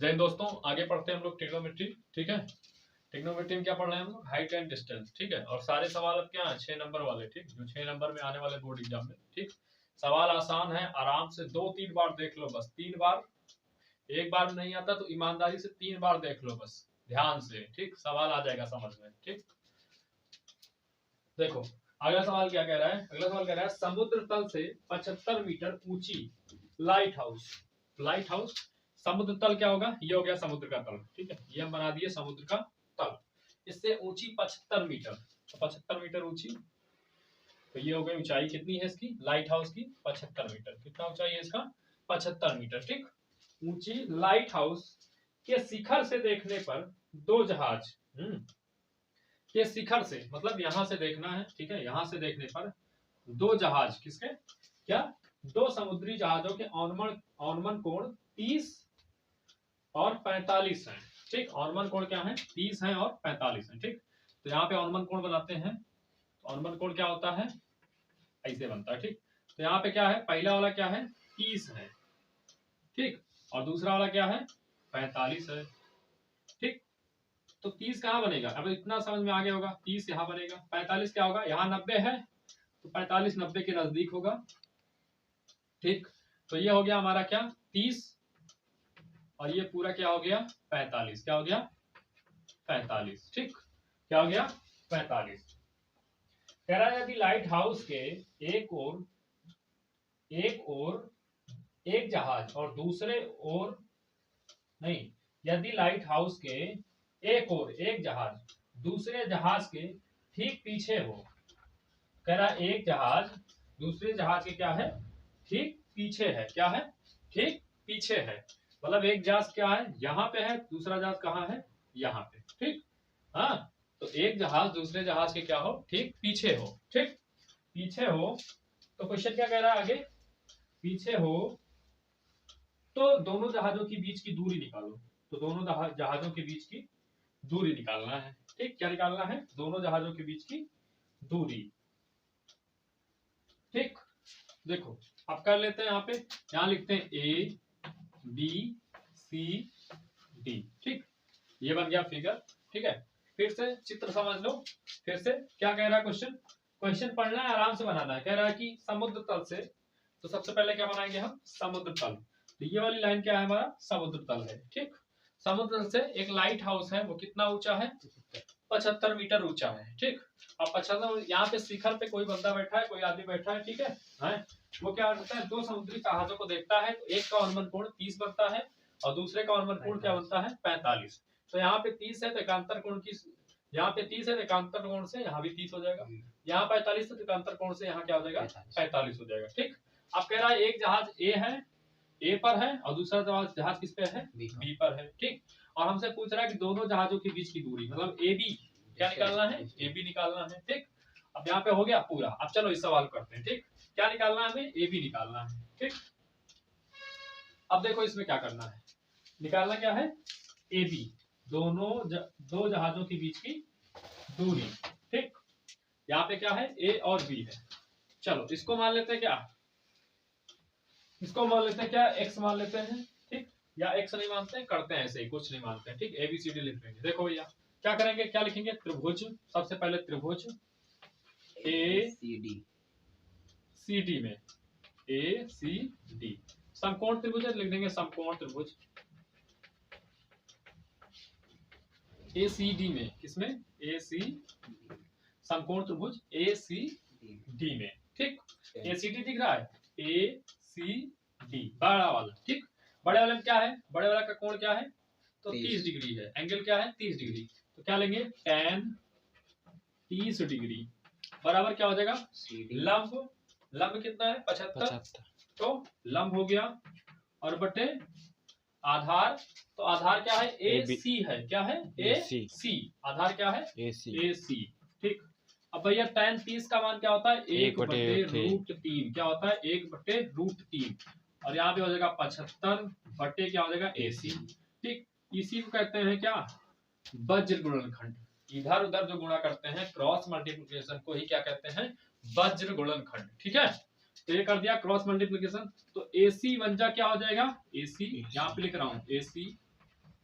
जय दोस्तों, आगे पढ़ते हैं हम लोग ट्रिग्नोमेट्री। ठीक है, ट्रिग्नोमेट्री में क्या पढ़ रहे हैं हम लोग? Height and distance. ठीक है, और सारे सवाल अब क्या है 6 नंबर वाले। ठीक, जो 6 नंबर में आने वाले बोर्ड एग्जाम में। ठीक, सवाल आसान है, आराम से 2-3 बार देख लो बस। 3 बार, एक बार में नहीं आता तो ईमानदारी से 3 बार देख लो बस, ध्यान से। ठीक, सवाल आ जाएगा समझ में। ठीक, देखो अगला सवाल क्या कह रहा है। अगला सवाल कह रहा है समुद्र तल से 75 मीटर ऊंची लाइट हाउस। लाइट हाउस, समुद्र तल क्या होगा? ये हो गया समुद्र का तल। ठीक है, ये हम बना दिए समुद्र का तल। इससे ऊंची 75 मीटर, तो 75 मीटर ऊंची, तो ये हो गई ऊंचाई। कितनी है इसकी? लाइट हाउस की 75 मीटर। कितना ऊंचाई है इसका? 75 मीटर। ठीक, ऊंची लाइट हाउस के शिखर से देखने पर दो जहाज के शिखर से, मतलब यहां से देखना है। ठीक है, यहां से देखने पर दो जहाज, किसके? क्या? दो समुद्री जहाजों के औनमन कोण 30 और 45 है। ठीक, औनमन कोण क्या है? 30 है और 45 है। ठीक, तो यहाँ पे औनमन कोण बनाते हैं। औनमन कोण क्या होता है? ऐसे बनता है। ठीक, तो यहाँ पे क्या है? पहला वाला क्या है? 30 है। ठीक, और दूसरा वाला क्या है? 45 है। ठीक, तो 30 कहाँ बनेगा? अब इतना समझ में आ गया होगा। 30 यहाँ बनेगा, 45 क्या होगा? यहाँ 90 है, तो 45 90 के नजदीक होगा। ठीक, तो ये हो गया हमारा क्या? 30, और ये पूरा क्या हो गया? 45। क्या हो गया? 45। ठीक, क्या हो गया? 45। कह रहा है यदि लाइट हाउस के एक ओर एक जहाज और दूसरे ओर नहीं, यदि लाइट हाउस के एक ओर एक जहाज दूसरे जहाज के ठीक पीछे हो। कह रहा एक जहाज दूसरे जहाज के क्या है? ठीक पीछे है। क्या है? ठीक पीछे है, मतलब एक जहाज क्या है? यहाँ पे है, दूसरा जहाज कहाँ है? यहाँ पे। ठीक, हाँ, तो एक जहाज दूसरे जहाज के क्या हो? ठीक पीछे हो। ठीक, पीछे हो, तो क्वेश्चन क्या कह रहा है आगे? पीछे हो तो दोनों जहाजों के बीच की दूरी निकालो। तो दोनों जहाजों के बीच की दूरी निकालना है। ठीक, क्या निकालना है? दोनों जहाजों के बीच की दूरी। ठीक, देखो अब कर लेते हैं। यहाँ लिखते हैं ए बी सी डी। ठीक, ये बन गया फिगर। ठीक है, फिर से चित्र समझ लो। फिर से क्या कह रहा है क्वेश्चन? क्वेश्चन पढ़ना है, आराम से बनाना है। कह रहा है कि समुद्र तल से, तो सबसे पहले क्या बनाएंगे हम? समुद्र तल। तो ये वाली लाइन क्या है? हमारा समुद्र तल है। ठीक, समुद्र तल से एक लाइट हाउस है, वो कितना ऊंचा है? 75 मीटर ऊंचा है। ठीक, अब 75, यहाँ पे शिखर पे कोई बंदा बैठा है, कोई आदमी बैठा है। ठीक है, वो क्या करता है? दो समुद्री जहाजों को देखता है, तो एक का औनमन कोण 30 बनता है और दूसरे का औनमन कोण क्या बनता है? 45। तो यहाँ पे 30 है तो एकांतर कोण की, यहाँ पे 30 है तो एकांतर कोण से यहाँ भी 30 हो जाएगा। यहाँ 45 है तो एकांतर कोण से यहाँ क्या हो जाएगा? 45 हो जाएगा। ठीक, अब कह रहा है एक जहाज ए है, ए पर है, और दूसरा जहाज किस पे है? बी पर है। ठीक, और हमसे पूछ रहा है कि दोनों जहाजों के बीच की दूरी, मतलब ए बी क्या निकालना है? ए बी निकालना है। ठीक, अब यहाँ पे हो गया पूरा। अब चलो इस सवाल करते हैं। ठीक, क्या निकालना है हमें? ए बी निकालना है। ठीक, अब देखो इसमें क्या करना है, निकालना क्या है? ए बी, दो जहाजों के बीच की दूरी। ठीक, यहाँ पे क्या है? ए और बी है। चलो इसको मान लेते हैं क्या? इसको मान लेते हैं क्या? एक्स मान लेते हैं। ठीक, या एक्स नहीं मानते हैं, करते हैं ऐसे ही, कुछ नहीं मानते हैं। ठीक, ए बी सी डी लिख लेंगे। देखो भैया क्या करेंगे, क्या लिखेंगे? त्रिभुज। सबसे पहले त्रिभुज ए सी डी में, ए सी डी समकोण त्रिभुज लिख देंगे, समकोण त्रिभुज ए सी डी में। किसमें? ए सी, समकोण त्रिभुज ए सी डी में। ठीक, ए सी डी दिख रहा है, ए सी डी बड़ा वाला। ठीक, बड़े वाले में क्या है? बड़े वाला का कोण क्या है? तो 30 डिग्री है। एंगल क्या है? 30 डिग्री। तो क्या लेंगे? tan 30 डिग्री बराबर क्या हो जाएगा? लंब। लंब कितना है? 75। तो लंब हो गया, और बटे आधार। तो आधार क्या है? ए सी है। क्या है? ए सी। आधार क्या है? ए सी। ठीक, अब भैया tan 30 का मान क्या होता है? 1/√3। क्या होता है? 1/√3। और यहाँ पे हो जाएगा 75 बटे क्या हो जाएगा? ए सी। ठीक, इसी को कहते हैं क्या? वज्र गुणनखंड। इधर उधर जो गुणा करते हैं, क्रॉस मल्टीप्लिकेशन को ही क्या कहते हैं? वज्र गुणनखंड। ठीक है, तो ये कर दिया क्रॉस मल्टीप्लिकेशन। तो AC बन जा क्या हो जाएगा? AC, यहाँ पे लिख रहा हूँ AC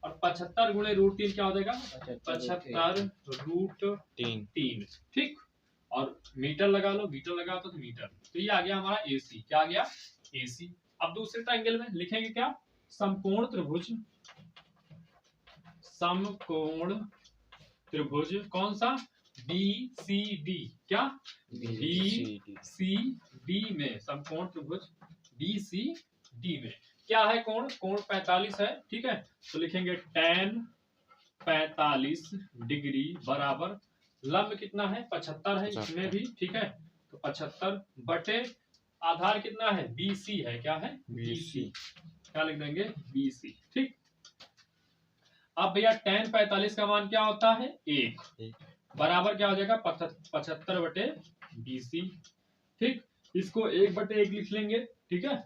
और 75 गुणे √3 क्या हो जाएगा 75 √3, ठीक। और मीटर लगा लो, मीटर लगा तो मीटर। तो ये आ गया हमारा AC। क्या आ गया AC। अब दूसरे ट्रायंगल में लिखेंगे क्या, समकोण त्रिभुज, समकोण त्रिभुज कौन सा BCD, क्या BCD में, समकोण त्रिभुज BCD में क्या है कोण, कोण 45 है, ठीक है। तो लिखेंगे tan 45 डिग्री बराबर लंब कितना है 75 है इसमें भी, ठीक है। तो 75 बटे आधार कितना है BC है, क्या है BC, क्या लिख देंगे BC, ठीक। अब भैया tan 45 का मान क्या होता है 1 बराबर क्या हो जाएगा 75 बटे BC, ठीक। इसको 1/1 लिख लेंगे, ठीक है।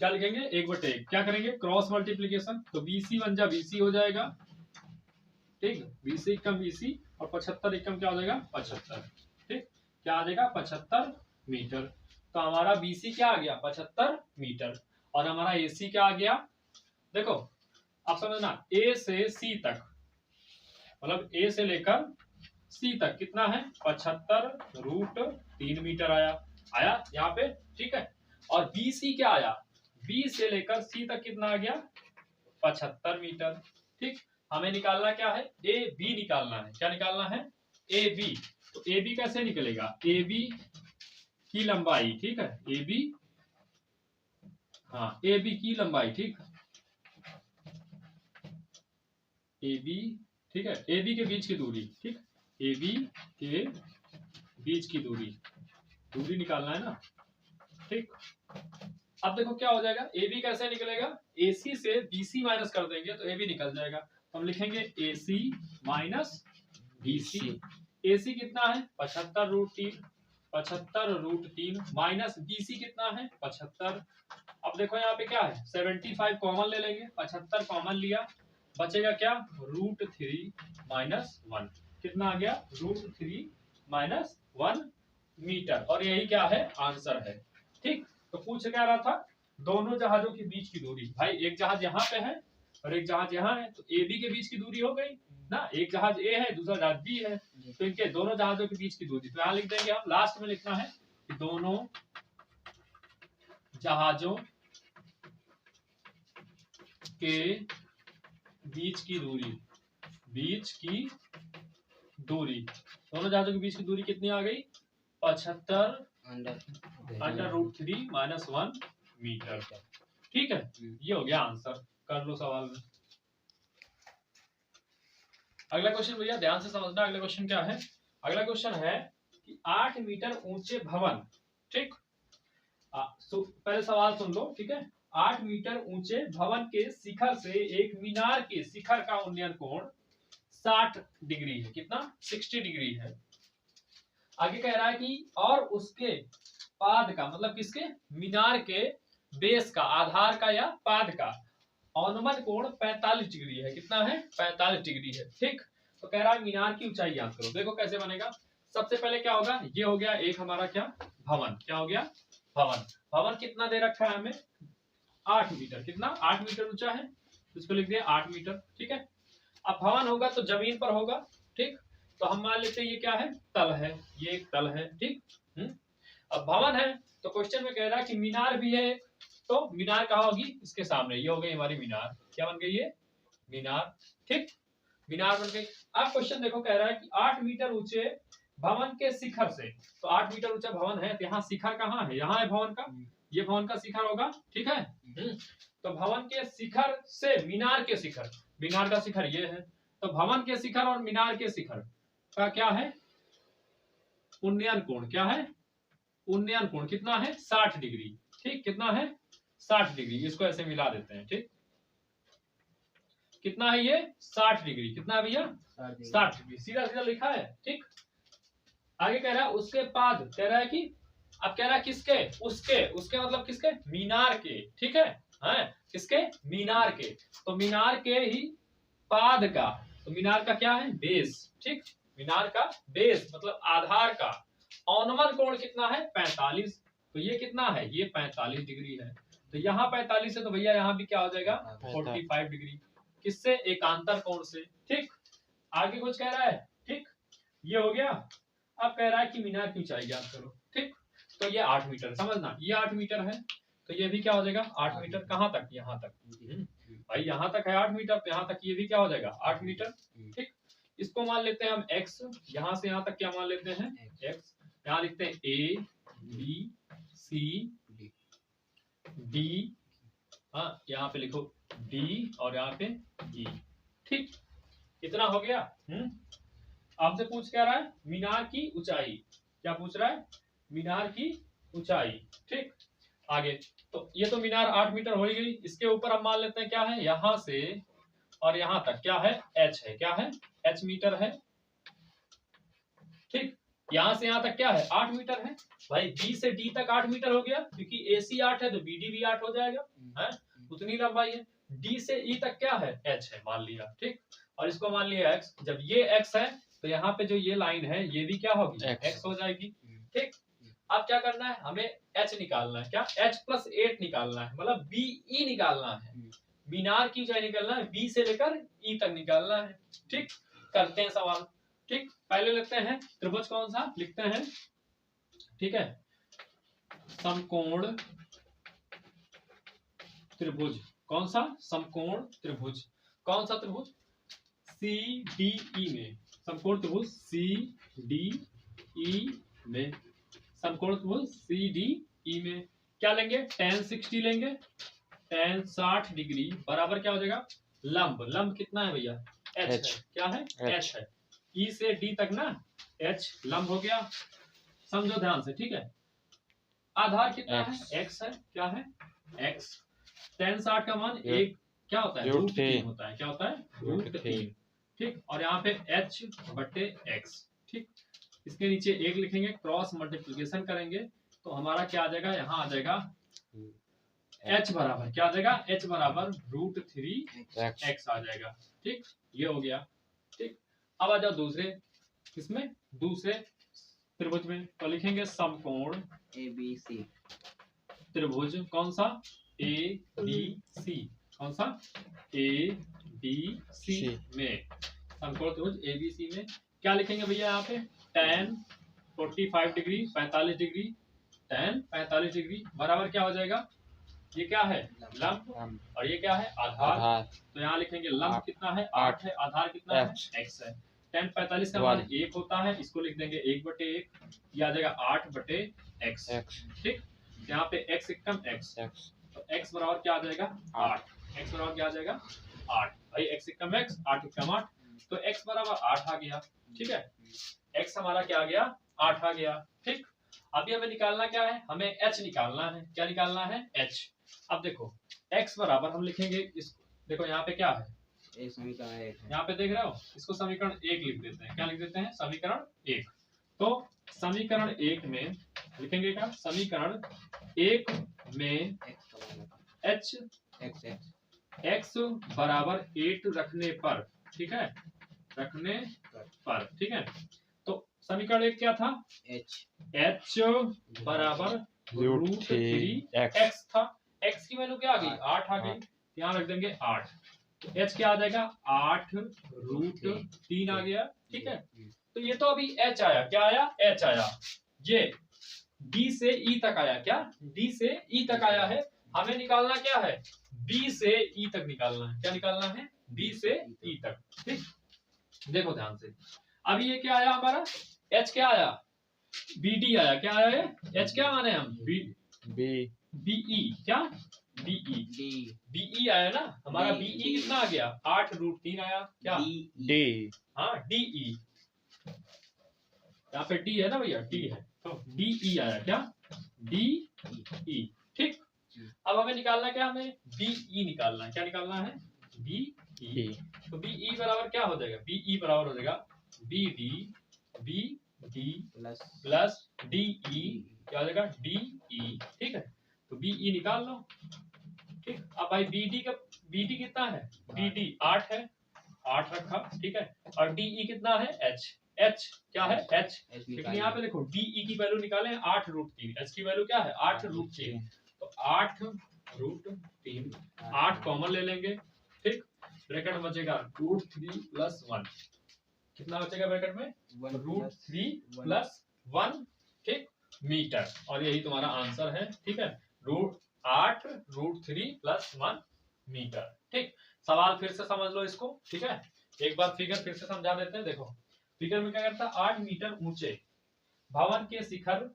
क्या लिखेंगे 1/1, क्या करेंगे क्रॉस मल्टीप्लीकेशन, तो BC बन जा BC हो जाएगा, ठीक। BC एकम BC और 75 एकम क्या हो जाएगा 75, ठीक। क्या आ जाएगा 75 मीटर। तो हमारा BC क्या आ गया 75 मीटर और हमारा AC क्या आ गया, देखो आप समझना A से C तक, मतलब A से लेकर C तक कितना है 75 √3 मीटर आया यहाँ पे, ठीक है। और BC क्या आया, B से लेकर C तक कितना आ गया 75 मीटर, ठीक। हमें निकालना क्या है AB निकालना है, क्या निकालना है AB। तो AB कैसे निकलेगा, AB की लंबाई, ठीक है AB, हाँ AB की लंबाई, ठीक AB, ठीक है AB के बीच की दूरी, ठीक AB के बीच की दूरी निकालना है ना, ठीक। अब देखो क्या हो जाएगा AB कैसे निकलेगा, AC से BC माइनस कर देंगे तो AB निकल जाएगा। तो हम लिखेंगे AC माइनस BC। AC कितना है 75 √3 माइनस BC कितना है 75। अब देखो यहाँ पे क्या है 75 कॉमन ले लेंगे, 75 कॉमन लिया, बचेगा क्या √3 माइनस 1, कितना आ गया √3 माइनस 1 मीटर। और यही क्या है आंसर है, ठीक। तो पूछ क्या रहा था दोनों जहाजों के बीच की दूरी, भाई एक जहाज यहाँ पे है और एक जहाज यहाँ है, तो AB के बीच की दूरी हो गई ना, एक जहाज A है दूसरा जहाज B है, तो इनके दोनों जहाजों के बीच की दूरी, तो यहाँ लिख देंगे हम, लास्ट में लिखना है कि दोनों जहाजों के बीच की दोनों जहाजों के बीच की दूरी कितनी आ गई 75 √3 माइनस 1 मीटर, ठीक है। ये हो गया आंसर, कर लो सवाल में। अगला क्वेश्चन भैया ध्यान से समझना, अगला क्वेश्चन क्या है, अगला क्वेश्चन है कि 8 मीटर ऊंचे भवन, ठीक। पहले सवाल सुन लो, ठीक है। 8 मीटर ऊंचे भवन के शिखर से एक मीनार के शिखर का उन्नयन कोण 60 डिग्री है, कितना 60 डिग्री है। आगे कह रहा है कि और उसके पाद का, मतलब किसके मीनार के बेस का, आधार का या पाद का अनुमत कोण 45 डिग्री है, कितना है 45 डिग्री है, ठीक। तो कह रहा है मीनार की ऊंचाई ज्ञात करो। देखो कैसे बनेगा, सबसे पहले क्या होगा, ये हो गया एक हमारा क्या भवन, क्या हो गया भवन कितना दे रखा है हमें 8 मीटर, कितना 8 मीटर ऊंचा है, इसको लिख दिया 8 मीटर, ठीक है। अब भवन होगा तो जमीन पर होगा, ठीक। तो हम मान लेते हैं ये क्या है तल है, ये एक तल है, ठीक। अब भवन है तो क्वेश्चन में कह रहा है कि मीनार भी है, तो मीनार कहाँ होगी इसके सामने, ये हो गई हमारी मीनार, क्या बन गई ये मीनार, ठीक। मीनार बन गई। अब क्वेश्चन देखो कह रहा है कि 8 मीटर ऊंचे भवन के शिखर से, तो 8 मीटर ऊंचा भवन है, तो यहाँ शिखर कहाँ है, यहाँ है भवन का, ये भवन का शिखर होगा, ठीक है। तो भवन के शिखर से मीनार के शिखर, मीनार का शिखर ये है, तो भवन के शिखर और मीनार के शिखर का क्या है उन्नयन कोण, क्या है उन्नयन कोण कितना है 60 डिग्री, ठीक। कितना है 60 डिग्री, इसको ऐसे मिला देते हैं, ठीक। कितना है ये 60 डिग्री, कितना भैया 60 डिग्री, सीधा सीधा लिखा है, ठीक। आगे कह रहा है उसके बाद कह रहा है कि, अब कह रहा है किसके, उसके मतलब किसके मीनार के, ठीक है, किसके मीनार के, तो मीनार के ही पाद का, तो मीनार का क्या है बेस, ठीक। मीनार का बेस मतलब आधार का अनुमान कोण कितना है 45, तो ये कितना है ये 45 डिग्री है। तो यहाँ 45 है तो भैया यहाँ भी क्या हो जाएगा 45 डिग्री। किससे? एकांतर कोण से। ठीक, आगे कुछ कह रहा है? ठीक, ये हो गया। अब कह रहा है कि मीनार की ऊंचाई ज्ञात करो। ठीक, तो ये 8 मीटर, समझना ये 8 मीटर है तो ये भी क्या हो जाएगा 8 मीटर। कहाँ तक? यहाँ तक। भाई यहाँ तक है 8 मीटर तो यहाँ तक ये भी क्या हो जाएगा 8 मीटर। ठीक, इसको मान लेते हैं हम x, यहाँ से यहाँ तक क्या मान लेते हैं x। यहाँ लिखते हैं a b c d, हाँ यहाँ पे लिखो d और यहाँ पे e। ठीक, इतना हो गया। आपसे पूछ क्या रहा है? मीनार की ऊंचाई। क्या पूछ रहा है? मीनार की ऊंचाई। ठीक, आगे तो ये तो मीनार 8 मीटर हो ही गई। इसके ऊपर हम मान लेते हैं क्या है, यहां से और यहां तक क्या है h है। क्या है? h मीटर है। ठीक, यहां से यहां तक क्या है 8 मीटर है। भाई b से d तक 8 मीटर हो गया, क्योंकि AC 8 है तो BD भी 8 हो जाएगा, है उतनी लंबाई है। d से e तक क्या है h है, मान लिया। ठीक, और इसको मान लिया x। जब ये x है तो यहाँ पे जो ये लाइन है ये भी क्या होगी x हो जाएगी। ठीक, अब क्या करना है हमें? h निकालना है। क्या? h + 8 निकालना है, मतलब BE निकालना है। मीनार की ऊंचाई निकालना है, B से लेकर E तक निकालना है। ठीक, करते हैं सवाल। ठीक, पहले लिखते हैं त्रिभुज कौन सा लिखते हैं। ठीक है, समकोण त्रिभुज। कौन सा? समकोण त्रिभुज। कौन सा त्रिभुज? CDE में। समकोण त्रिभुज CDE में। समकोण त्रिभुज CDE में क्या लेंगे? tan 60 लेंगे। tan 60 डिग्री बराबर क्या हो जाएगा? लंब। लंब कितना है भैया? h है। क्या है? h है। E से D तक ना h लंब हो गया। समझो ध्यान से। ठीक है, आधार कितना है? x है। क्या है? x। tan 60 का मान एक क्या होता है? √3 होता है। क्या होता है? √3। ठीक, और यहाँ पे h/x। ठीक, इसके नीचे एक लिखेंगे, क्रॉस मल्टीप्लिकेशन करेंगे तो हमारा क्या आ जाएगा? यहाँ आ जाएगा h बराबर क्या आ जाएगा? h बराबर √3x आ जाएगा। ठीक, ये हो गया। ठीक, अब आ जाओ दूसरे, किसमें? दूसरे त्रिभुज में। तो लिखेंगे समकोण ABC त्रिभुज। कौन सा? ABC। कौन सा? ABC में। समकोण त्रिभुज ABC में क्या लिखेंगे भैया? यहाँ पे tan 45 degree 45 degree tan 45 degree बराबर क्या हो जाएगा? ये क्या है? लंब। और ये क्या है? आधार। तो यहाँ लिखेंगे लंब कितना है? 8 है। आधार कितना है? x है। tan 45 का मान 1 होता है, इसको लिख देंगे 1/1। ये आ जाएगा 8/x। ठीक, यहाँ पे x एकम x, तो x बराबर क्या आ जाएगा? 8। x बराबर क्या आ जाएगा? 8। भाई x एकम x, 8 एकम 8, तो x बराबर 8 आ गया। ठीक है, x हमारा क्या आ गया? 8 आ गया। ठीक, अभी हमें निकालना क्या है? हमें h निकालना है। क्या निकालना है? h। अब देखो x बराबर हम लिखेंगे इसको, देखो यहाँ पे क्या है? यहाँ पे देख रहे हो? इसको समीकरण 1 लिख देते हैं। क्या लिख देते हैं? समीकरण 1। तो समीकरण 1 में लिखेंगे क्या? समीकरण 1 में x बराबर 8 रखने पर, ठीक है, रखने पर, ठीक है, तो समीकरण 1 क्या था? h बराबर √3x था। x की वैल्यू क्या आ गई? 8 आ गई। यहाँ रख देंगे 8। तो h क्या आ जाएगा? 8√3 आ गया। ठीक है, तो ये तो अभी h आया। क्या आया? h आया। ये d से e तक आया। क्या? d से e तक आया है। हमें निकालना क्या है? b से e तक निकालना है। क्या निकालना है? b से e तक। ठीक, देखो ध्यान से। अभी ये क्या आया हमारा? h क्या आया? bd आया। क्या आया है? h क्या माने हम? be। क्या? be आया ना हमारा। be कितना आ गया? 8√3 आया। क्या? D। हाँ de। यहाँ पे d है ना भैया, d है तो de आया। क्या? de। ठीक, अब हमें निकालना क्या? हमें be निकालना है। क्या निकालना है? be। तो be बराबर क्या हो जाएगा? be बराबर हो जाएगा bd प्लस de। क्या हो जाएगा? de। ठीक है, तो be निकाल लो। ठीक, अब भाई bd कितना है? bd 8 है, 8 रखा। ठीक है, और de कितना है? h क्या है? h। लेकिन यहाँ पे देखो de की वैल्यू निकाले 8√3, h की वैल्यू क्या है? 8√3। तो 8 √3, 8 कॉमन ले लेंगे, ठीक। ब्रैकेट में बचेगा √3 + 1, कितना बचेगा ब्रैकेट में? √3 + 1, ठीक, मीटर। और यही तुम्हारा आंसर है, ठीक है, √8 √3 + 1 मीटर, ठीक। सवाल फिर से समझ लो इसको, ठीक है। एक बार फिगर फिर से समझा देते हैं। देखो फिगर में क्या करता है, 8 मीटर ऊंचे भवन के शिखर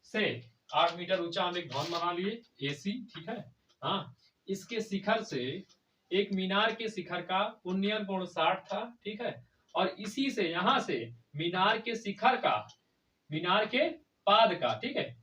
से 8 मीटर ऊंचा हम एक भवन बना लिए एसी, ठीक है। हाँ, इसके शिखर से एक मीनार के शिखर का उन्नयन कोण 60 था, ठीक है। और इसी से यहां से मीनार के शिखर का, मीनार के पाद का, ठीक है,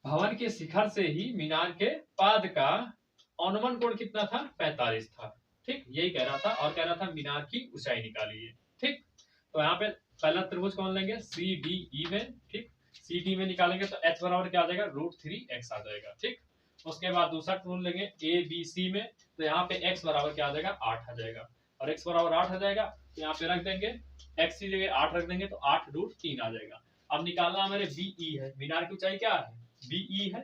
भवन के शिखर से ही मीनार के पाद का अनुमान कोण कितना था? 45 था, ठीक। यही कह रहा था, और कह रहा था मीनार की ऊंचाई निकालिए, ठीक। तो यहाँ पे पहला त्रिभुज कौन लेंगे? CDE में, ठीक। CD में निकालेंगे तो h बराबर क्या आ जाएगा? √3x आ जाएगा, ठीक। उसके बाद दूसरा त्रिभुज लेंगे ABC में, तो यहाँ पे x बराबर क्या आ जाएगा? 8 आ जाएगा, और x बराबर 8 आ जाएगा तो यहाँ पे रख देंगे, x की जगह 8 रख देंगे तो 8√3 आ जाएगा। अब निकालना हमारे BE है, मीनार की ऊंचाई क्या है? BE है,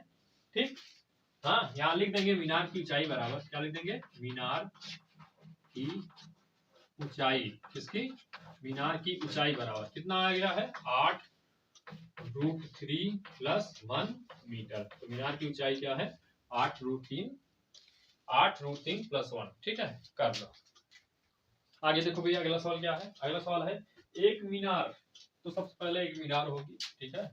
ठीक। हाँ, यहाँ लिख देंगे मीनार की ऊंचाई बराबर, क्या लिख देंगे? मीनार की ऊंचाई, किसकी? मीनार की ऊंचाई बराबर कितना आ गया है? 8√3 + 1 मीटर। तो मीनार की ऊंचाई क्या है? 8√3 + 1, ठीक है। कर लो आगे। देखो भैया अगला सवाल क्या है? अगला सवाल है एक मीनार, तो सबसे पहले एक मीनार होगी, ठीक है।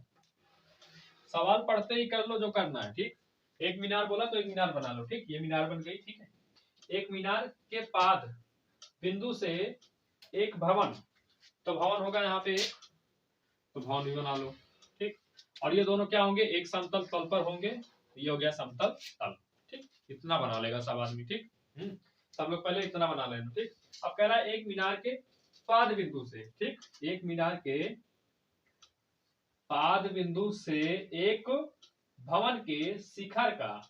सवाल पढ़ते ही कर लो जो करना है, ठीक। एक मीनार बोला तो एक मीनार बना लो, ठीक। ये मीनार बन गई, ठीक है। एक मीनार के पाद बिंदु से एक भवन, तो भवन होगा यहाँ पे एक, तो भवन भी बना लो, ठीक। और ये दोनों क्या होंगे? एक समतल तल पर होंगे, ये हो गया समतल तल, ठीक। इतना बना लेगा सब आदमी, ठीक। सब लोग पहले इतना बना लेना, ठीक। अब कह रहा है एक मीनार के पाद बिंदु से, ठीक, एक मीनार के पाद बिंदु से एक भवन के शिखर का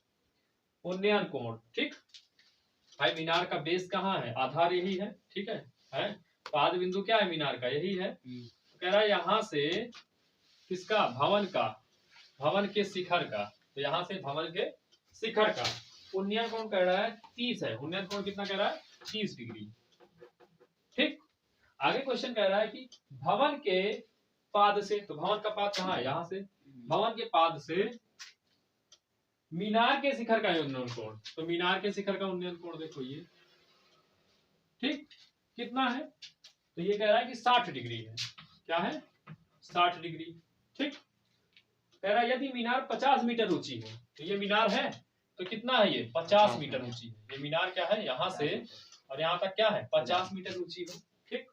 उन्नयन कोण, ठीक। भाई मीनार का बेस कहाँ है? आधार यही है, ठीक है। पाद बिंदु क्या है मीनार का? यही है। तो कह रहा है यहां से किसका? भवन का, भवन के शिखर का, तो यहां से भवन के शिखर का उन्नयन कोण कह रहा है 30 है। उन्नयन कोण कितना कह रहा है? 30 डिग्री, ठीक। आगे क्वेश्चन कह रहा है कि भवन के पाद से, तो भवन का पाद कहाँ है? यहाँ से। भवन के पाद से मीनार के शिखर का उन्नयन कोण, तो मीनार के शिखर का उन्नयन कोण देखो ये, ठीक, कितना है? तो ये कह रहा है कि 60 डिग्री है। क्या है? 60 डिग्री, ठीक। कह रहा है यदि मीनार 50 मीटर ऊंची है, तो ये मीनार है तो कितना है? ये 50 मीटर ऊंची है। ये मीनार क्या है? यहाँ से और यहाँ तक क्या है? 50 मीटर ऊंची है, ठीक।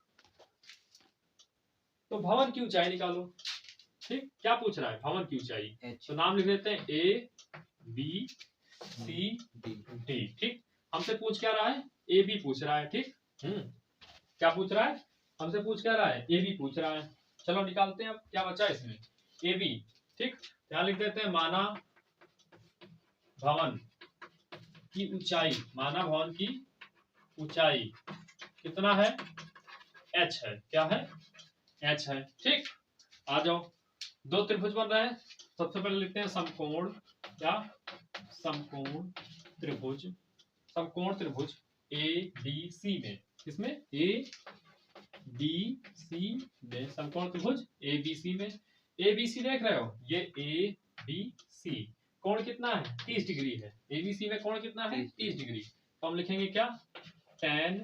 तो भवन की ऊंचाई निकालो, ठीक। क्या पूछ रहा है? भवन की ऊंचाई। तो नाम लिख देते हैं ABCD, ठीक। हमसे पूछ क्या रहा है? AB पूछ रहा है, ठीक। क्या पूछ रहा है? हमसे पूछ क्या रहा है? AB पूछ रहा है। चलो निकालते हैं। अब क्या बचा इसमें? AB, ठीक। यहाँ लिख देते हैं माना भवन की ऊंचाई, माना भवन की ऊंचाई कितना है? H है। क्या है? H है, ठीक। आ जाओ, दो त्रिभुज बन रहे हैं। सबसे पहले लिखते हैं समकोण, क्या? समकोण त्रिभुज, समकोण त्रिभुज ABC में, किसमें? ABC में, समकोण त्रिभुज ABC में। ABC देख रहे हो? ये ABC कोण कितना है? 30 डिग्री है। ABC में कोण कितना है? 30 डिग्री। तो हम लिखेंगे क्या? tan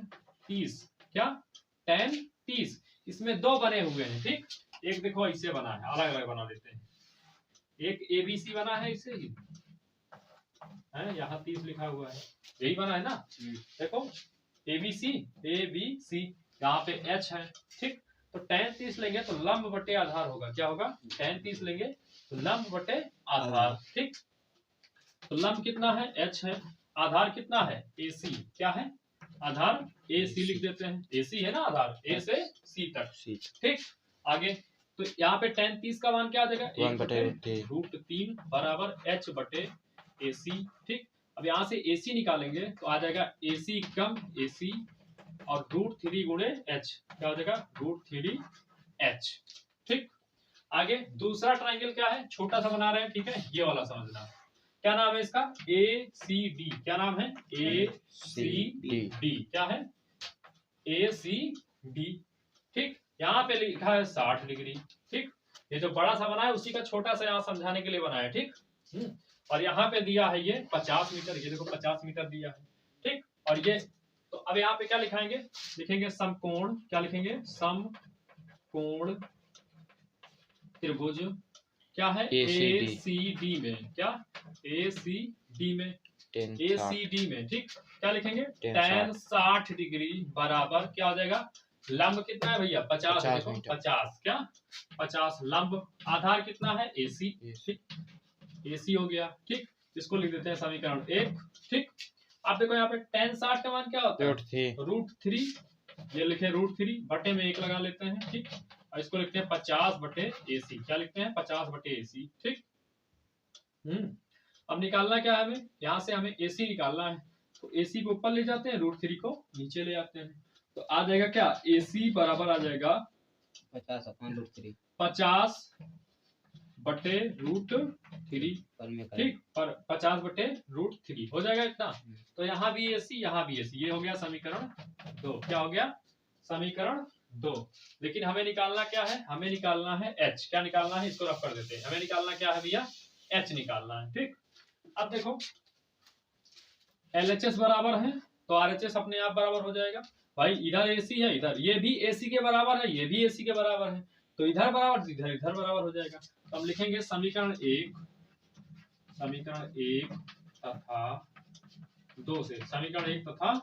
30, क्या? tan 30। इसमें दो बने हुए हैं, ठीक। एक देखो ऐसे बना है, अलग अलग बना देते हैं। एक ABC बना है इसे ही है, यहाँ 30 लिखा हुआ है, यही बना है ना। देखो ABC, यहाँ पे H है, ठीक। तो tan 30 लेंगे तो लंब बटे आधार होगा। क्या होगा? tan 30 लेंगे तो लंब बटे आधार, ठीक। तो लंब कितना है? H है। आधार कितना है? AC। क्या है? आधार AC लिख देते हैं। AC है ना आधार, A से C तक, ठीक। आगे तो यहाँ पे tan 30 का मान क्या आ जाएगा? 1/√3 बराबर H बटे AC, ठीक। अब यहाँ से AC निकालेंगे तो आ जाएगा AC कम AC और √3 गुणे H, क्या हो जाएगा? √3H, ठीक। आगे दूसरा ट्राइंगल क्या है? छोटा सा बना रहे हैं, ठीक है। ये वाला समझना, क्या नाम है इसका? ACD। क्या नाम है? ACD। क्या है? ACD। ठीक, यहाँ पे लिखा है 60 डिग्री। ठीक, ये जो बड़ा सा बना है उसी का छोटा सा यहाँ समझाने के लिए बनाया है। ठीक, और यहाँ पे दिया है ये 50 मीटर। ये देखो 50 मीटर दिया है। ठीक, और ये तो अब यहाँ पे क्या लिखाएंगे? लिखेंगे समकोण। क्या लिखेंगे? समकोण त्रिभुज क्या है? ACD में। क्या? ACD में, ACD में। ठीक, क्या लिखेंगे? tan 60 डिग्री बराबर क्या हो जाएगा? लंब कितना है भैया? 50। देखो 50 क्या? 50 लंब। आधार कितना है? AC। ठीक, AC हो गया। ठीक, इसको लिख देते हैं समीकरण 1। ठीक, आप देखो यहाँ पे tan 60 का मान क्या होता है? √3। ये लिखे √3 बटे में 1 लगा लेते हैं। ठीक, और इसको लिखते हैं 50 बटे AC। क्या लिखते हैं? 50 बटे AC। ठीक, अब निकालना क्या है हमें? यहाँ से हमें AC निकालना है, तो AC को ऊपर ले जाते हैं, √3 को नीचे ले आते हैं, तो आ जाएगा क्या? AC बराबर आ जाएगा 50 बटे √3। ठीक, पर 50 बटे √3 हो जाएगा इतना। तो यहाँ भी AC, यहाँ भी AC। ये हो गया समीकरण 2। क्या हो गया? समीकरण 2। लेकिन हमें निकालना क्या है? हमें निकालना है H। क्या निकालना है? इसको रफ कर देते हैं। हमें निकालना क्या है भैया? H निकालना है। ठीक, अब देखो LHS बराबर है तो RHS अपने आप बराबर हो जाएगा। भाई इधर AC है, इधर ये भी AC के बराबर है, ये भी AC के बराबर है, तो इधर बराबर इधर इधर बराबर हो जाएगा। तो हम लिखेंगे समीकरण 1 तथा 2 से। समीकरण 1 तथा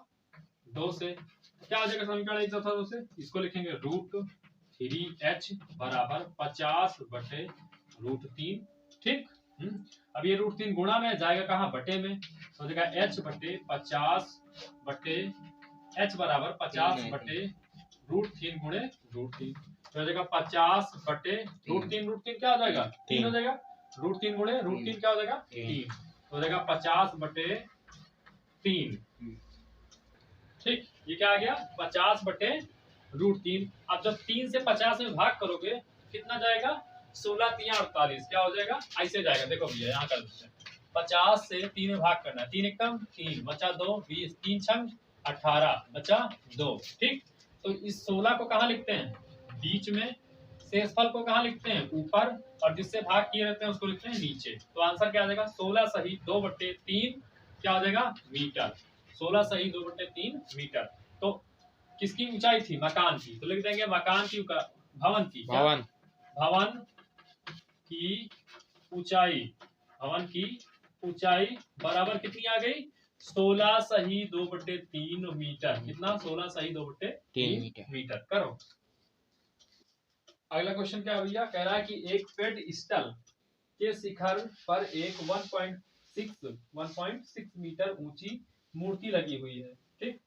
2 से क्या हो जाएगा? समीकरण 1 तथा 2 से इसको लिखेंगे √3H बराबर 50 बटे √3। ठीक, अब ये √3 गुणा में जाएगा कहाँ? बटे में, तो हो जाएगा H बटे 50 बटे H बराबर 50 बटे √3 गुणे √3, तो हो जाएगा 50 बटे √3 क्या हो जाएगा? 3 हो जाएगा। √3 गुणे √3 क्या हो जाएगा? 3, तो हो जाएगा 50 बटे 3। ठीक, ये क्या आ गया? 50 बटे √3। अब जब 3 से 50 में भाग करोगे कितना जाएगा? 16 3 48। क्या हो जाएगा? ऐसे जाएगा। देखो भैया यहाँ कर देते हैं, 50 से 3 में भाग करना है। 3 एकम 3 बचा 2 20, 3 छंग 18 बचा 2। ठीक, तो इस 16 को कहाँ लिखते हैं? बीच में। शेषफल को कहाँ लिखते हैं? ऊपर। और जिससे भाग किए रहते हैं उसको लिखते हैं नीचे। तो आंसर क्या आ जाएगा? 16 सही 2 बटे 3 क्या हो जाएगा? मीटर। 16 सही 2 बटे 3 मीटर। तो किसकी ऊंचाई थी? मकान की, तो लिख देंगे मकान की, भवन की, भवन की ऊंचाई। भवन की ऊंचाई बराबर कितनी आ गई? 16 सही 2 बटे 3 मीटर। कितना? 16 सही 2 बटे 3 मीटर। करो अगला क्वेश्चन। क्या भैया कह रहा है कि एक पेडस्टल के शिखर पर एक 1.6 मीटर ऊंची मूर्ति लगी हुई है। ठीक,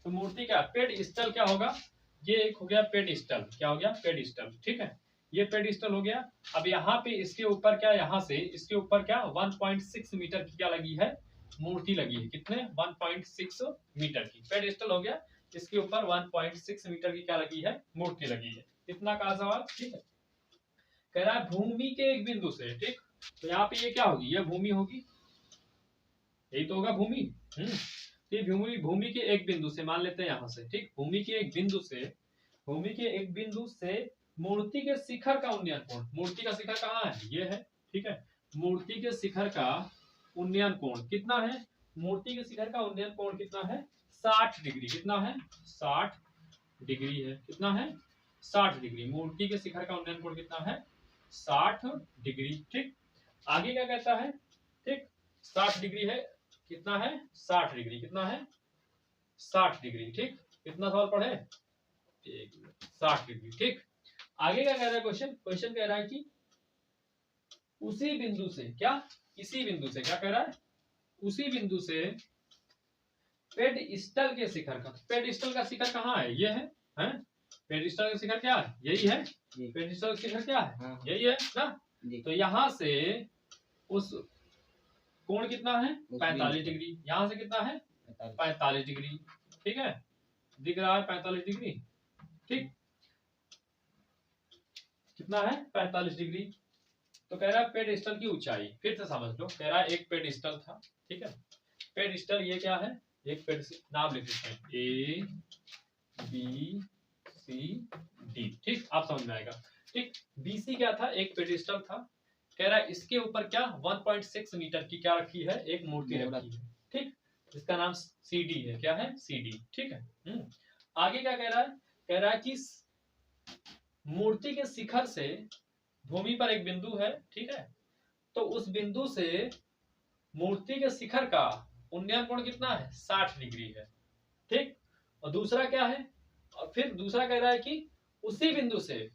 तो मूर्ति क्या? पेडस्टल क्या होगा? ये एक हो गया पेडस्टल। क्या हो गया? पेडस्टल। ठीक है, ये पेडस्टल हो गया। अब यहाँ पे इसके ऊपर क्या? यहाँ से इसके ऊपर क्या? 1.6 मीटर की क्या लगी है? मूर्ति लगी है। कितने? 1.6 मीटर की पेडस्टल हो गया। इसके ऊपर 1.6 मीटर की क्या लगी है? मूर्ति लगी है। कितना का सवाल? ठीक है, कह रहा है भूमि के एक बिंदु से। ठीक, तो यहाँ पे ये क्या होगी? ये भूमि होगी, यही तो होगा भूमि। भूमि के एक बिंदु से मान लेते हैं यहाँ से। ठीक, भूमि के एक बिंदु से मूर्ति के शिखर का उन्नयन कोण। मूर्ति का शिखर कहाँ है? ये है। ठीक है, मूर्ति के शिखर का उन्नयन कोण कितना है? मूर्ति के शिखर का उन्नयन कोण कितना है? 60 डिग्री। कितना है? 60 डिग्री है। कितना है? 60 डिग्री। मूर्ति के शिखर का उन्नयन कोण कितना है? 60 डिग्री। ठीक, आगे क्या कहता है? ठीक, 60 डिग्री है। कितना है? 60 डिग्री। कितना है? 60 डिग्री। ठीक, कितना सवाल पढ़े? 60 डिग्री। ठीक, आगे क्या कह रहा है क्वेश्चन? क्वेश्चन कह रहा है कि उसी बिंदु से क्या? इसी बिंदु से क्या कह रहा है? उसी बिंदु से पेडस्टल के शिखर का। पेडस्टल का शिखर कहाँ है? ये है, हैं? पेडस्टल का शिखर क्या है? यही है। पेडस्टल का शिखर क्या है? यही है ना। तो यहाँ से उस कोण कितना है? 45 डिग्री। यहाँ से कितना है? 45 डिग्री। ठीक है, दिख रहा है 45 डिग्री। ठीक, कितना है? 45 डिग्री। तो कह रहा है पेडिस्टल की ऊंचाई, फिर से समझ लो, कह रहा है एक पेडिस्टल था, ठीक है। पेडिस्टल ये क्या है, एक पेडिस्टल, नाम लिख देते हैं ए बी सी डी, ठीक, आप समझ में आएगा। ठीक, बीसी क्या था, एक पेडिस्टल था। कह रहा है इसके ऊपर क्या 1.6 मीटर की क्या रखी है, एक मूर्ति रखी है, ठीक, जिसका नाम सीडी है, क्या है, सीडी, ठीक है। आगे क्या कह रहा है, कह रहा है कि मूर्ति के शिखर से भूमि पर एक बिंदु है, ठीक है, तो उस बिंदु से मूर्ति के शिखर का उन्नयन कोण कितना है, 60 डिग्री है, ठीक। और दूसरा क्या है, और फिर दूसरा कह रहा है कि उसी बिंदु से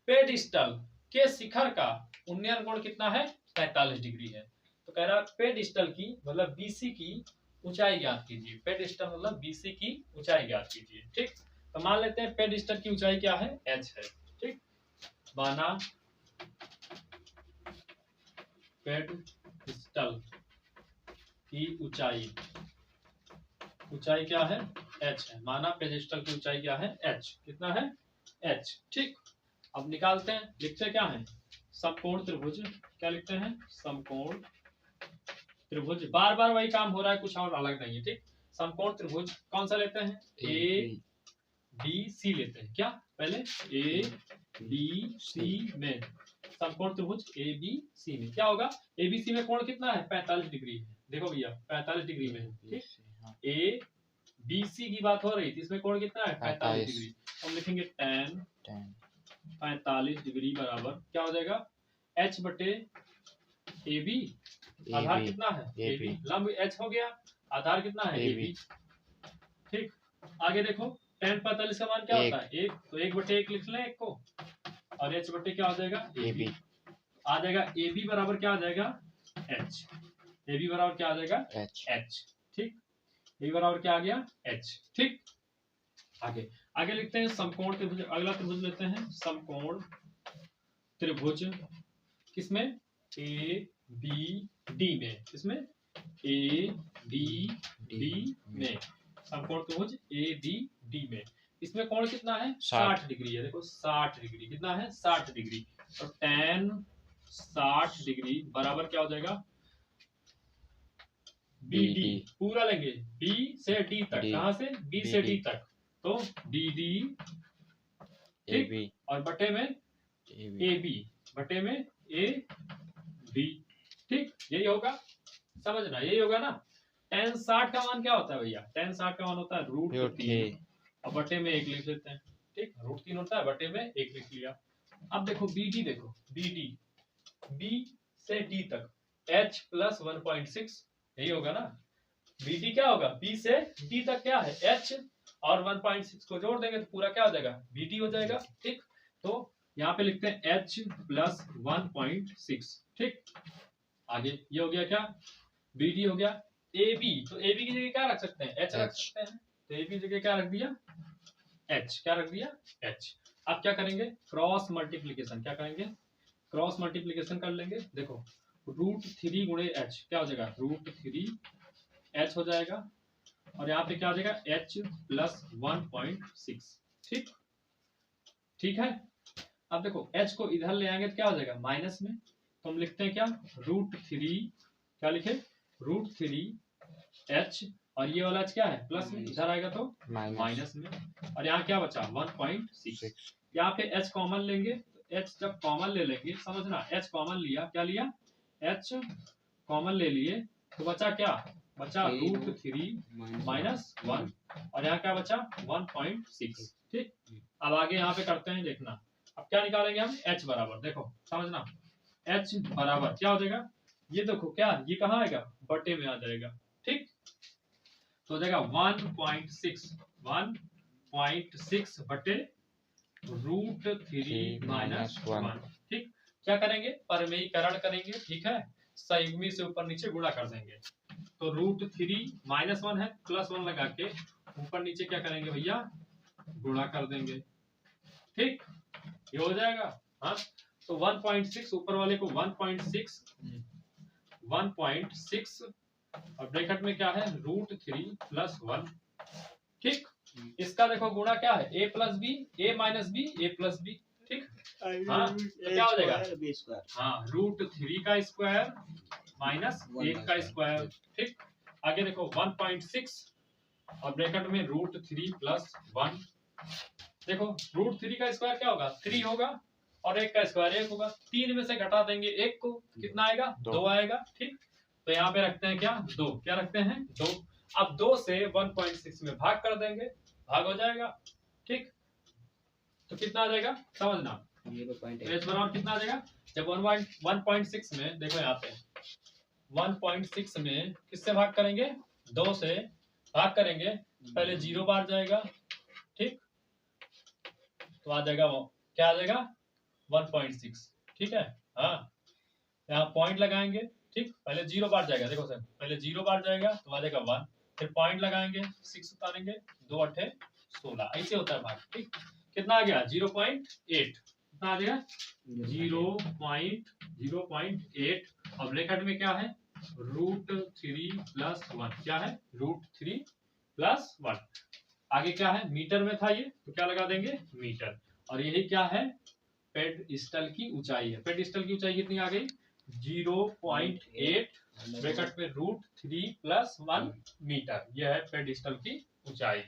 पेडिस्टल के शिखर का उन्नयन कोण कितना है, 45 डिग्री है। तो कह रहा है पेडिस्टल की मतलब बीसी की ऊंचाई ज्ञात कीजिए, पेडिस्टल मतलब बीसी की ऊंचाई ज्ञात कीजिए, ठीक। तो मान लेते हैं पेडिस्टल की ऊंचाई क्या है, h है, ठीक। माना पेडिस्टल की ऊंचाई क्या है, h है। माना पेडिस्टल की ऊंचाई क्या है, h, कितना है, h, ठीक। अब निकालते हैं, लिखते क्या है, समकोण त्रिभुज, क्या लिखते हैं, समकोण त्रिभुज, बार बार वही काम हो रहा है, कुछ और अलग नहीं है, ठीक। समकोण त्रिभुज कौन सा लेते हैं, ए बी सी लेते हैं, क्या पहले ए बी सी में समकोण त्रिभुज ए बी सी में क्या होगा, ए बी सी में कोण कितना है, 45 डिग्री है, देखो भैया 45 डिग्री में, ठीक। ए बी सी की बात हो रही थी, इसमें कोण कितना है, 45 डिग्री। हम लिखेंगे tan 45 डिग्री बराबर क्या हो जाएगा, h बटे ए बी, आधार कितना है, ए बी, लंब h हो गया, आधार कितना है, ए बी, ठीक। आगे देखो tan 45 का मान क्या होता है, 1, तो 1 बटे 1 लिख लें एक को, और h बटे क्या हो जाएगा, ए बी, आ जाएगा ए बी बराबर क्या आ जाएगा, h, ए बी बराबर क्या आ जाएगा, h, ठीक। ए बी बराबर क्या आ गया, h, ठीक। आगे लिखते हैं समकोण त्रिभुज, अगला त्रिभुज लेते हैं समकोण त्रिभुज, किसमें, ए बी डी में, किसमें, ए बी डी में, समकोण त्रिभुज ए बी डी में, इसमें कोण कितना है, 60 डिग्री है, देखो 60 डिग्री, कितना है, 60 डिग्री, तो tan 60 डिग्री बराबर क्या हो जाएगा, बी डी, पूरा लेंगे बी से डी तक, कहां से, बी से डी तक, तो डी डी, ठीक, और बटे में ए बी, बटे में ए बी, ठीक, यही होगा, समझना, यही होगा ना। tan 60 का मान क्या होता है भैया, tan 60 का मान होता है √3, और बटे में 1 लिख लेते हैं, ठीक, √3 होता है, बटे में 1 लिख लिया। अब देखो BD, देखो BD, B से D तक h प्लस 1.6, यही होगा ना, BD क्या होगा, B से D तक क्या है, h, और 1.6 को जोड़ देंगे तो पूरा क्या हो जाएगा, BD हो जाएगा, ठीक। तो यहाँ पे लिखते हैं h प्लस 1.6, ठीक। आगे ये हो गया क्या, BD हो गया, AB, तो AB की जगह क्या रख सकते हैं, h रख सकते हैं, तो AB की जगह क्या रख दिया, h, क्या रख दिया, h। अब क्या करेंगे, क्रॉस मल्टीप्लीकेशन, क्या करेंगे, क्रॉस मल्टीप्लीकेशन कर लेंगे, देखो √3 गुणे h क्या हो जाएगा, √3h हो जाएगा, और यहाँ पे क्या हो जाएगा, h प्लस 1.6, ठीक, ठीक है। अब देखो h को इधर ले आएंगे तो क्या हो जाएगा, माइनस में, तो हम लिखते हैं क्या, √3, क्या लिखे, √3h, और ये वाला h क्या है, प्लस में, इधर आएगा तो माइनस में, और यहाँ क्या बचा 1.6, यहाँ पे h कॉमन लेंगे, तो h जब कॉमन ले लेंगे, समझना h कॉमन लिया, क्या लिया, h कॉमन ले लिए, तो बचा क्या, बचा √3 माइनस 1, और यहाँ क्या बचा 1.6, ठीक। अब आगे यहाँ पे करते हैं, देखना, अब क्या निकालेंगे हम, h बराबर, देखो समझना, h बराबर क्या हो जाएगा, ये देखो क्या, ये कहाँ आएगा, बटे में आ जाएगा, ठीक। तो हो जाएगा 1.6 बटे √3 माइनस 1, ठीक। क्या करेंगे, परमेयीकरण करेंगे, ठीक है, संयुग्मी से ऊपर नीचे गुणा कर देंगे, तो √3 माइनस 1 है, प्लस 1 लगा के ऊपर नीचे क्या करेंगे भैया, गुणा कर देंगे, ठीक, ये हो जाएगा। हाँ, तो 1.6 ऊपर वाले को 1.6 और ब्रैकेट में क्या है, √3 प्लस 1, ठीक। इसका देखो गुणा क्या है, a plus B, a minus B, a plus B, ठीक। हाँ तो क्या हो जाएगा, हाँ √3 का स्क्वायर माइनस 1 का स्क्वायर। ठीक, आगे देखो 1.6 और ब्रैकेट में √3 प्लस 1। देखो √3 का स्क्वायर क्या होगा, 3 होगा, और 1 का स्क्वायर 1 होगा। 3 में से घटा देंगे 1 को, कितना आएगा, 2 आएगा। ठीक, तो यहाँ पे रखते हैं क्या, 2, क्या रखते हैं, 2। अब 2 से 1.6 में भाग कर देंगे, भाग हो जाएगा। ठीक, तो कितना आ जाएगा, समझना, 0.8 बराबर कितना आ जाएगा, जब 1.6 में, देखो यहाँ पे 1.6 में किससे भाग करेंगे, 2 से भाग करेंगे, पहले 0 बार जाएगा। ठीक, तो आ जाएगा वो, क्या आ जाएगा, 1.6। ठीक है, हाँ यहाँ पॉइंट लगाएंगे। ठीक, पहले 0 बार जाएगा, देखो सर पहले 0 बार जाएगा तो आ जाएगा 1, फिर पॉइंट लगाएंगे, 6 उतारेंगे, 2 8 16, ऐसे होता है भाग। ठीक, कितना आ गया, 0.8, कितना आ गया, 0.8। अब ब्रैकेट में क्या है, √3 प्लस 1, क्या है, √3 प्लस 1। आगे क्या है, मीटर में था ये, तो क्या लगा देंगे, मीटर। और यही क्या है, पेडस्टल की ऊंचाई है। पेडस्टल की ऊंचाई कितनी आ गई, 0.8 ब्रैकेट में √3 प्लस 1 मीटर। यह है पेडस्टल की ऊंचाई।